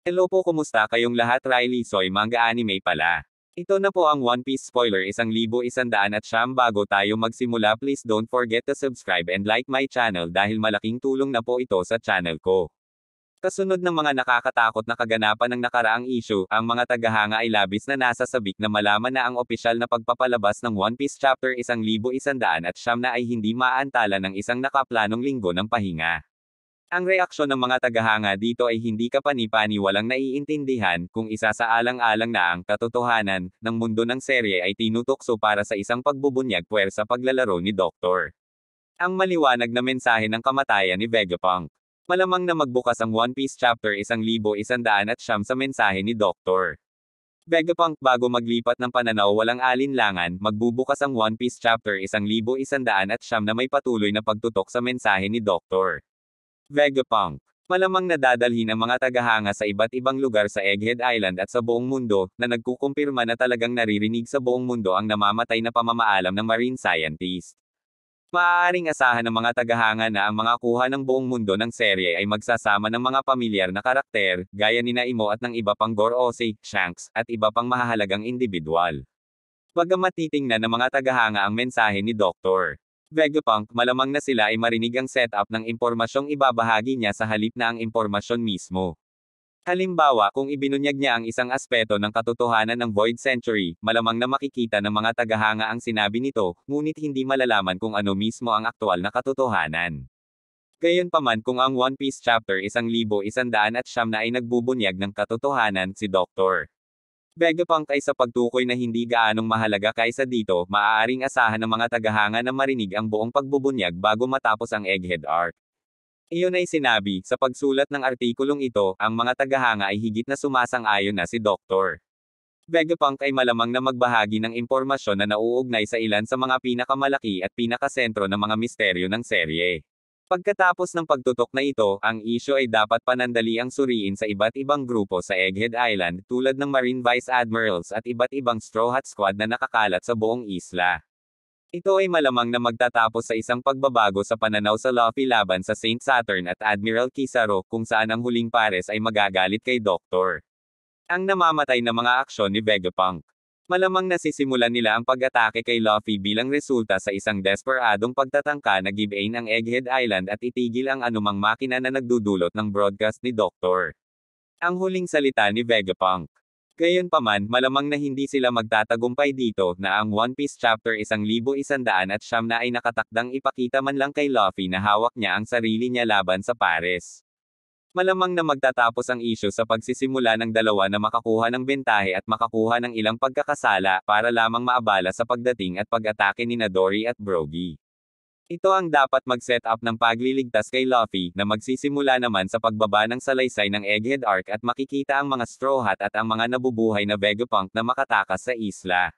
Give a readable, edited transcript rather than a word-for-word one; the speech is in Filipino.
Hello po, kumusta kayong lahat? Riley Soy manga anime pala. Ito na po ang One Piece spoiler 1100 at siyam. Bago tayo magsimula, please don't forget to subscribe and like my channel dahil malaking tulong na po ito sa channel ko. Kasunod ng mga nakakatakot na kaganapan ng nakaraang issue, ang mga tagahanga ay labis na nasasabik na malaman na ang opisyal na pagpapalabas ng One Piece Chapter 1100 at siyam na ay hindi maaantala ng isang nakaplanong linggo ng pahinga. Ang reaksyon ng mga tagahanga dito ay hindi kapani-paniwalang naiintindihan, kung isasaalang-alang na ang katotohanan ng mundo ng serye ay tinutokso para sa isang pagbubunyag puwersa paglalaro ni Dr. Ang maliwanag na mensahe ng kamatayan ni Vegapunk. Malamang na magbukas ang One Piece Chapter 1100 at siyam sa mensahe ni Dr. Vegapunk. Bago maglipat ng pananaw walang alinlangan, magbubukas ang One Piece Chapter 1100 at siyam na may patuloy na pagtutok sa mensahe ni Dr. Vegapunk. Malamang nadadalhin ang mga tagahanga sa iba't ibang lugar sa Egghead Island at sa buong mundo, na nagkukumpirma na talagang naririnig sa buong mundo ang namamatay na pamamaalam ng marine scientist. Maaaring asahan ng mga tagahanga na ang mga kuha ng buong mundo ng serye ay magsasama ng mga pamilyar na karakter, gaya nina Imo at ng iba pang Gorosei, Shanks, at iba pang mahahalagang individual. Bagamat titingnan ng mga tagahanga ang mensahe ni Dr. Vegapunk, malamang na sila ay marinig ang setup ng impormasyong ibabahagi niya sa halip na ang impormasyon mismo. Halimbawa, kung ibinunyag niya ang isang aspeto ng katotohanan ng Void Century, malamang na makikita ng mga tagahanga ang sinabi nito, ngunit hindi malalaman kung ano mismo ang aktwal na katotohanan. Gayunpaman, kung ang One Piece Chapter 1100 at siyam na ay nagbubunyag ng katotohanan, si Dr. Vegapunk ay sa pagtukoy na hindi gaanong mahalaga kaysa dito, maaaring asahan ng mga tagahanga na marinig ang buong pagbubunyag bago matapos ang Egghead Arc. Iyon ay sinabi, sa pagsulat ng artikulong ito, ang mga tagahanga ay higit na sumasang-ayon na si Dr. Vegapunk ay malamang na magbahagi ng impormasyon na nauugnay sa ilan sa mga pinakamalaki at pinakasentro ng mga misteryo ng serye. Pagkatapos ng pagtutok na ito, ang issue ay dapat panandaliang suriin sa iba't ibang grupo sa Egghead Island, tulad ng Marine Vice Admirals at iba't ibang Straw Hat Squad na nakakalat sa buong isla. Ito ay malamang na magtatapos sa isang pagbabago sa pananaw sa Luffy laban sa Saint Saturn at Admiral Kizaru, kung saan ang huling pares ay magagalit kay Dr. Ang namamatay na mga aksyon ni Vegapunk. Malamang nasisimulan nila ang pag-atake kay Luffy bilang resulta sa isang desperadong pagtatangka na gibain ang Egghead Island at itigil ang anumang makina na nagdudulot ng broadcast ni Dr. Ang huling salita ni Vegapunk. Gayunpaman, malamang na hindi sila magtatagumpay dito, na ang One Piece Chapter 1100 at siyam na ay nakatakdang ipakita man lang kay Luffy na hawak niya ang sarili niya laban sa pares. Malamang na magtatapos ang issue sa pagsisimula ng dalawa na makakuha ng bentahe at makakuha ng ilang pagkakasala, para lamang maabala sa pagdating at pag-atake ni Dory at Brogy. Ito ang dapat mag-set up ng pagliligtas kay Luffy, na magsisimula naman sa pagbaba ng salaysay ng Egghead Arc at makikita ang mga Straw Hat at ang mga nabubuhay na Vegapunk na makatakas sa isla.